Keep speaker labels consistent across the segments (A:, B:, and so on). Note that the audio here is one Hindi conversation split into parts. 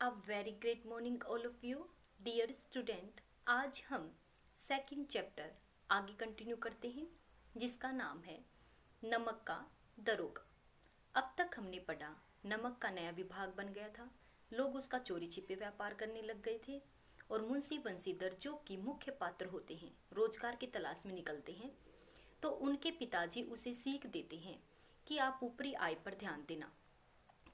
A: A very great morning all of you dear student. आज हम सेकंड चैप्टर आगे कंटिन्यू करते हैं जिसका नाम है नमक का दरोगा। अब तक हमने पढ़ा नमक का नया विभाग बन गया था, लोग उसका चोरी छिपे व्यापार करने लग गए थे और मुंशी बंसीधर जो कि मुख्य पात्र होते हैं रोजगार की तलाश में निकलते हैं, तो उनके पिताजी उसे सीख देते हैं कि आप ऊपरी आय पर ध्यान देना,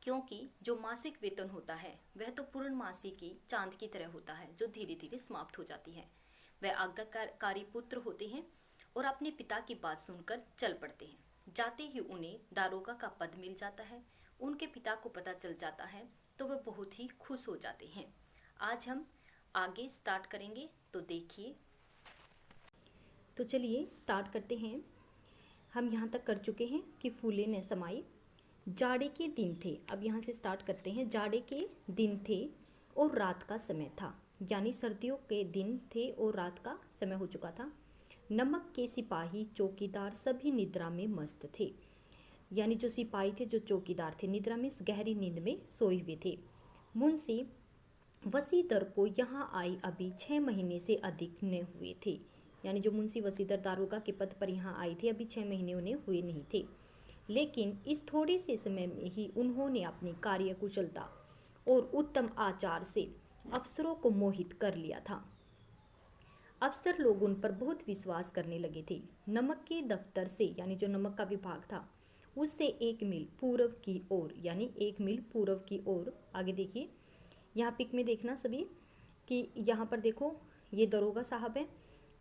A: क्योंकि जो मासिक वेतन होता है वह तो पूर्णमासी की चांद की तरह होता है जो धीरे धीरे समाप्त हो जाती है। वह आज्ञाकारी पुत्र होते हैं और अपने पिता की बात सुनकर चल पड़ते हैं। जाते ही उन्हें दारोगा का पद मिल जाता है। उनके पिता को पता चल जाता है तो वह बहुत ही खुश हो जाते हैं। आज हम आगे स्टार्ट करेंगे, तो देखिए। तो चलिए स्टार्ट करते हैं। हम यहाँ तक कर चुके हैं कि फूले न समाई। जाड़े के दिन थे, अब यहाँ से स्टार्ट करते हैं। जाड़े के दिन थे और रात का समय था, यानी सर्दियों के दिन थे और रात का समय हो चुका था। नमक के सिपाही चौकीदार सभी निद्रा में मस्त थे, यानी जो सिपाही थे, जो चौकीदार थे, निद्रा में गहरी नींद में सोए हुए थे। मुंशी वसीदर को यहाँ आए अभी 6 महीने से अधिक न हुए थे, यानी जो मुंशी वसीदर दारोगा के पद पर यहाँ आए थे अभी 6 महीने उन्हें हुए नहीं थे, लेकिन इस थोड़े से समय में ही उन्होंने अपनी कार्यकुशलता और उत्तम आचार से अफसरों को मोहित कर लिया था। अफसर लोग उन पर बहुत विश्वास करने लगे थे। नमक के दफ्तर से, यानी जो नमक का विभाग था, उससे 1 मील पूर्व की ओर, यानी 1 मील पूर्व की ओर, आगे देखिए, यहाँ पिक में देखना सभी कि यहाँ पर देखो ये दरोगा साहब हैं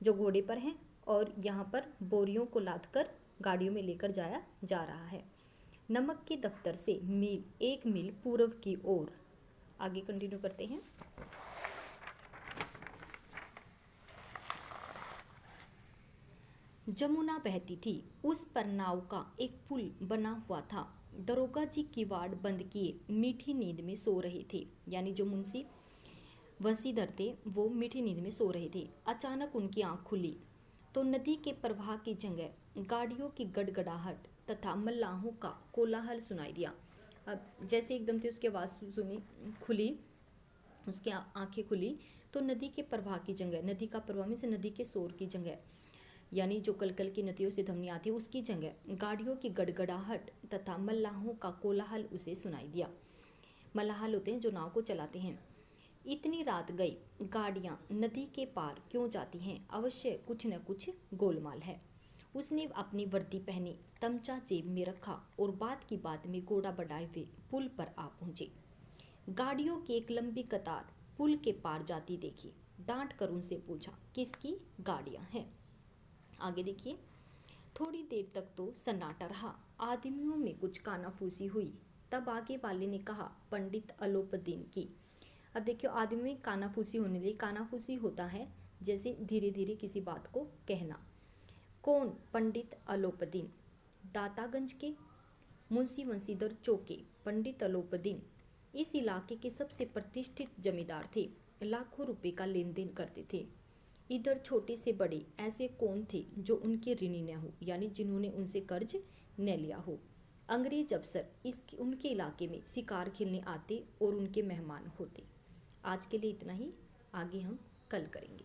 A: जो घोड़े पर हैं और यहाँ पर बोरियों को लादकर गाड़ियों में लेकर जाया जा रहा है। नमक के दफ्तर से 1 मील पूर्व की ओर, आगे कंटिन्यू करते हैं। जमुना बहती थी, उस पर नाव का एक पुल बना हुआ था। दरोगा जी किवाड़ बंद किए मीठी नींद में सो रहे थे, यानी जो मुंशी वसीधर थे वो मीठी नींद में सो रहे थे। अचानक उनकी आंख खुली तो नदी के प्रवाह की जगह गाड़ियों की गड़गड़ाहट तथा मल्लाहों का कोलाहल सुनाई दिया। अब जैसे एकदम से उसकी आवाज़ सुनी, खुली, उसकी आंखें खुली तो नदी के प्रवाह की जगह, नदी का प्रवाह में से नदी के शोर की जगह, यानी जो कलकल की नदियों से ध्वनि आती है उसकी जगह गाड़ियों की गड़गड़ाहट तथा मल्लाहों का कोलाहल उसे सुनाई दिया। मल्लाह होते हैं जो नाव को चलाते हैं। इतनी रात गई, गाड़ियां नदी के पार क्यों जाती हैं? अवश्य कुछ न कुछ गोलमाल है। उसने अपनी वर्दी पहनी, तमचा जेब में रखा और बात की बात में घोड़ा बढ़ाए हुए पुल पर आ पहुंचे। गाड़ियों की एक लंबी कतार पुल के पार जाती देखी। डांट कर उनसे पूछा, किसकी गाड़ियां हैं? आगे देखिए। थोड़ी देर तक तो सन्नाटा रहा, आदमियों में कुछ कानाफूसी हुई। तब आगे वाले ने कहा, पंडित अलोपदीन की। अब देखियो, आदमी में कानाफूसी होने लगी। कानाफूसी होता है जैसे धीरे धीरे किसी बात को कहना। कौन? पंडित अलोपदीन। दातागंज के मुंशी वंशीधर चौके पंडित अलोपदीन इस इलाके के सबसे प्रतिष्ठित जमींदार थे, लाखों रुपए का लेन देन करते थे। इधर छोटे से बड़े ऐसे कौन थे जो उनके ऋणी न हो, यानी जिन्होंने उनसे कर्ज न लिया हो। अंग्रेज अफसर उनके इलाके में शिकार खेलने आते और उनके मेहमान होते। आज के लिए इतना ही, आगे हम कल करेंगे।